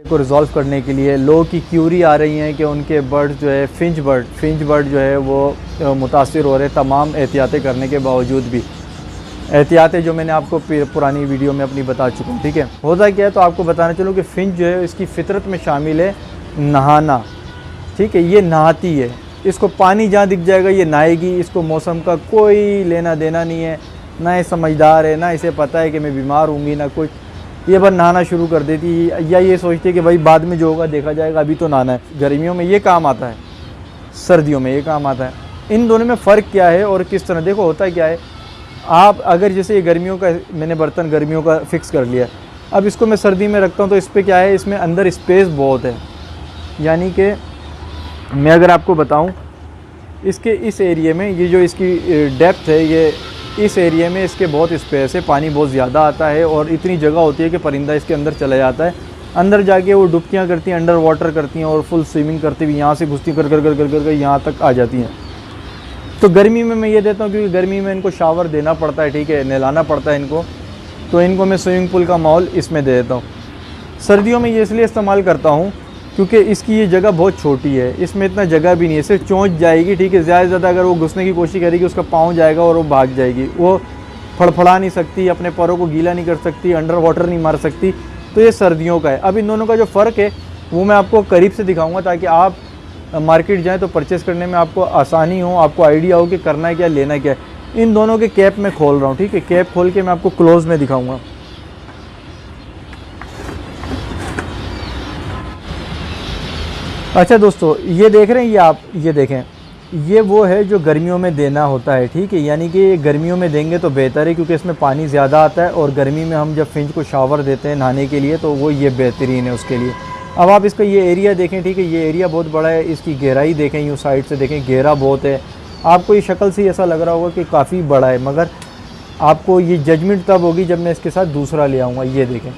को रिज़ॉल्व करने के लिए लोगों की क्यूरी आ रही हैं कि उनके बर्ड जो है फिंच बर्ड जो है वो मुतासिर हो रहे, तमाम एहतियातें करने के बावजूद भी। एहतियातें जो मैंने आपको पुरानी वीडियो में अपनी बता चुका हूँ, ठीक है। होता क्या है, तो आपको बताना चलूँ कि फिंच जो है इसकी फ़ितरत में शामिल है नहाना, ठीक है। ये नहाती है, इसको पानी जहाँ दिख जाएगा ये नहाएगी। इसको मौसम का कोई लेना देना नहीं है, ना ये समझदार है, ना इसे पता है कि मैं बीमार हूँगी, ना कुछ। ये बार नहाना शुरू कर देती है, या ये सोचती है कि भाई बाद में जो होगा देखा जाएगा, अभी तो नहाना है। गर्मियों में ये काम आता है, सर्दियों में ये काम आता है। इन दोनों में फ़र्क क्या है और किस तरह? देखो होता क्या है, आप अगर जैसे ये गर्मियों का मैंने बर्तन गर्मियों का फ़िक्स कर लिया, अब इसको मैं सर्दी में रखता हूँ तो इस पर क्या है, इसमें अंदर स्पेस बहुत है। यानी कि मैं अगर आपको बताऊँ, इसके इस एरिए में ये जो इसकी डेप्थ है, ये इस एरिया में इसके बहुत स्पेस है, पानी बहुत ज़्यादा आता है और इतनी जगह होती है कि परिंदा इसके अंदर चला जाता है। अंदर जाके वो डुबकियाँ करती हैं, अंडर वाटर करती हैं और फुल स्विमिंग करती हुई यहाँ से घुसती कर कर कर कर कर यहाँ तक आ जाती हैं। तो गर्मी में मैं ये देता हूँ, क्योंकि गर्मी में इनको शावर देना पड़ता है, ठीक है, नहलाना पड़ता है इनको, तो इनको मैं स्विमिंग पूल का माहौल इसमें दे देता हूँ। सर्दियों में ये इसलिए इस्तेमाल करता हूँ क्योंकि इसकी ये जगह बहुत छोटी है, इसमें इतना जगह भी नहीं है, सिर्फ चोंच जाएगी, ठीक है। ज़्यादा से ज़्यादा अगर वो घुसने की कोशिश करेगी उसका पाँव जाएगा और वो भाग जाएगी। वो फड़फड़ा नहीं सकती, अपने पैरों को गीला नहीं कर सकती, अंडर वाटर नहीं मार सकती। तो ये सर्दियों का है। अब इन दोनों का जो फ़र्क है वो मैं आपको करीब से दिखाऊँगा, ताकि आप मार्केट जाएँ तो परचेज़ करने में आपको आसानी हो, आपको आइडिया हो कि करना है क्या, लेना क्या है। इन दोनों के कैप मैं खोल रहा हूँ, ठीक है। कैप खोल के मैं आपको क्लोज़ में दिखाऊँगा। अच्छा दोस्तों, ये देख रहे हैं, ये आप ये देखें, ये वो है जो गर्मियों में देना होता है, ठीक है। यानी कि गर्मियों में देंगे तो बेहतर है, क्योंकि इसमें पानी ज़्यादा आता है और गर्मी में हम जब फिंच को शावर देते हैं नहाने के लिए, तो वो ये बेहतरीन है उसके लिए। अब आप इसका ये एरिया देखें, ठीक है, ये एरिया बहुत बड़ा है। इसकी गहराई देखें, यूँ साइड से देखें, गहरा बहुत है। आपको ये शक्ल से ऐसा लग रहा होगा कि काफ़ी बड़ा है, मगर आपको ये जजमेंट तब होगी जब मैं इसके साथ दूसरा ले आऊँगा। ये देखें,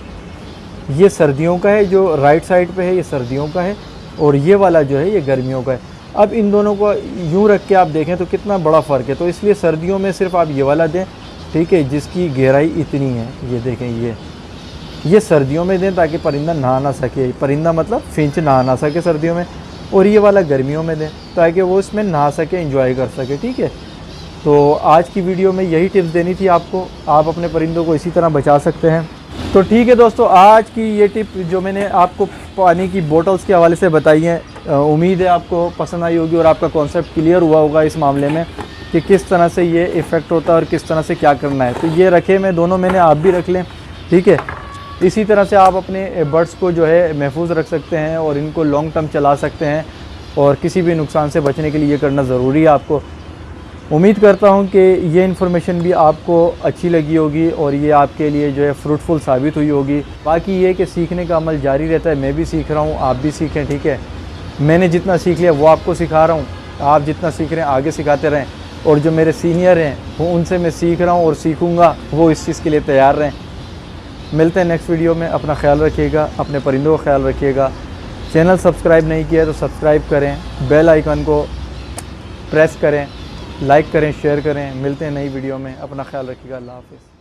ये सर्दियों का है, जो राइट साइड पर है ये सर्दियों का है, और ये वाला जो है ये गर्मियों का है। अब इन दोनों को यूँ रख के आप देखें तो कितना बड़ा फ़र्क है। तो इसलिए सर्दियों में सिर्फ आप ये वाला दें, ठीक है, जिसकी गहराई इतनी है। ये देखें, ये सर्दियों में दें ताकि परिंदा नहा ना सके। परिंदा मतलब फिंच नहा ना सके सर्दियों में। और ये वाला गर्मियों में दें ताकि वो इसमें नहा सके, एंजॉय कर सके, ठीक है। तो आज की वीडियो में यही टिप्स देनी थी आपको। आप अपने परिंदों को इसी तरह बचा सकते हैं। तो ठीक है दोस्तों, आज की ये टिप जो मैंने आपको पानी की बोतल्स के हवाले से बताई हैं, उम्मीद है आपको पसंद आई होगी और आपका कॉन्सेप्ट क्लियर हुआ होगा इस मामले में कि किस तरह से ये इफ़ेक्ट होता है और किस तरह से क्या करना है। तो ये रखे मैं दोनों, मैंने आप भी रख लें, ठीक है। इसी तरह से आप अपने बर्ड्स को जो है महफूज रख सकते हैं और इनको लॉन्ग टर्म चला सकते हैं, और किसी भी नुकसान से बचने के लिए ये करना ज़रूरी है आपको। उम्मीद करता हूँ कि ये इन्फॉर्मेशन भी आपको अच्छी लगी होगी और ये आपके लिए जो है फ्रूटफुल साबित हुई होगी। बाकी ये कि सीखने का अमल जारी रहता है, मैं भी सीख रहा हूँ, आप भी सीखें, ठीक है। मैंने जितना सीख लिया वो आपको सिखा रहा हूँ, आप जितना सीख रहे हैं आगे सिखाते रहें। और जो मेरे सीनियर हैं वो उनसे मैं सीख रहा हूँ और सीखूँगा, वो इस चीज़ के लिए तैयार रहें। मिलते हैं नेक्स्ट वीडियो में। अपना ख्याल रखिएगा, अपने परिंदों का ख्याल रखिएगा। चैनल सब्सक्राइब नहीं किया तो सब्सक्राइब करें, बेल आइकन को प्रेस करें, लाइक करें, शेयर करें। मिलते हैं नई वीडियो में। अपना ख्याल रखिएगा। अल्लाह हाफ़िज़।